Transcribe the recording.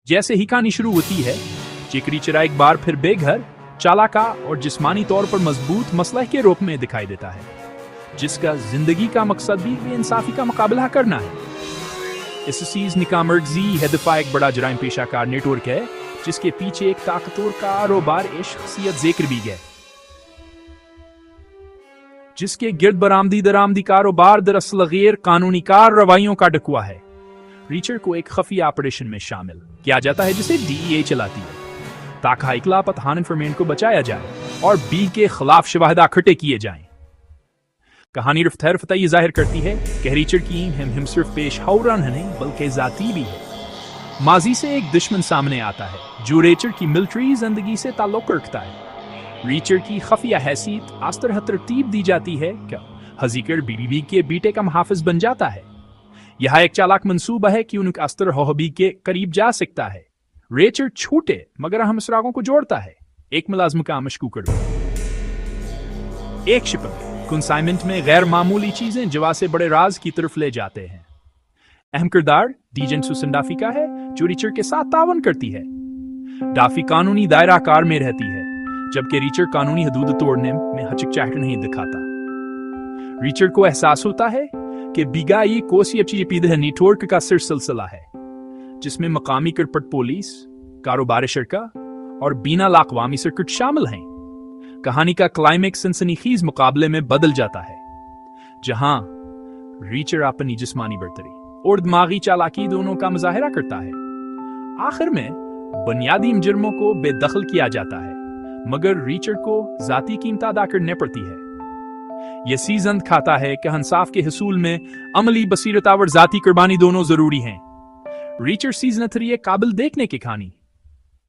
जैसे ही कहानी शुरू होती है, जैक रीचर एक बार फिर बेघर, चालाका और जिस्मानी तौर पर मजबूत मसलह के रूप में दिखाई देता है, जिसका जिंदगी का मकसद भी बेइंसाफी का मुकाबला करना है। इस सीज निकामर्गजी हेदफा एक बड़ा जराइम पेशाकार नेटवर्क है, जिसके पीछे एक ताकतवर कारोबार शख्सियत जिक्र भी है, जिसके गिर्द बरामदी दरामदी कारोबार दरअसल गैर कानूनी कार्रवाइयों का डकुआ है। रीचर को एक खफिया ऑपरेशन में शामिल किया जाता है जिसे DEA चलाती है, ताकि एक लापता इन्फॉर्मेंट को बचाया जाए और बी के खिलाफ शवाहिद इकट्ठे किए जाएं। कहानी रफ्तार ये जाहिर करती है कि रीचर की हिम सिर्फ पेशेवर नहीं बल्कि जाती भी है। माजी से एक दुश्मन सामने आता है जो रीचर की मिलिट्री जिंदगी से ताल्लुक रखता है। रीचर की खफिया हैसियत आस तरह तरतीब दी जाती है कि हजीकर BBB के बीटे का मुहाफिज बन जाता है। यह एक चालाक मंसूबा है कि उनका अस्तर होहबी के करीब जा सकता है। रीचर छूटे मगर हम इसरागों को जोड़ता है, एक मुलाजम का मशकूक कर एक शिपिंग कंसाइनमेंट में गैर मामूली चीजें जवा से बड़े राज की तरफ ले जाते हैं। अहम किरदार डीजन सुसन डाफी का है, जो रीचर के साथ तावन करती है। डाफी कानूनी दायरा कार में रहती है, जबकि रीचर कानूनी हदूद तोड़ने में हचकचाहट नहीं दिखाता। रीचर को एहसास होता है कि बिगा ये कोसी अच्छी पीदह नेटवर्क का सिलसिला है, जिसमें मकामी करपट पुलिस, कारोबार शरका और बीना लाकवामी सर्किट शामिल हैं। कहानी का क्लाइमेक्स सनसनीखेज मुकाबले में बदल जाता है, जहां रीचर अपनी जिस्मानी बर्तरी और दिमागी चालाकी दोनों का मुजाहरा करता है। आखिर में बुनियादी जुर्मों को बेदखल किया जाता है, मगर रीचर को जाती कीमत अदा करने पड़ती है। यह सीजन खाता है कि इंसाफ के हसूल में अमली बसीरत और जाती कुर्बानी दोनों जरूरी हैं। रीचर सीजन 3 एक काबिल देखने की कहानी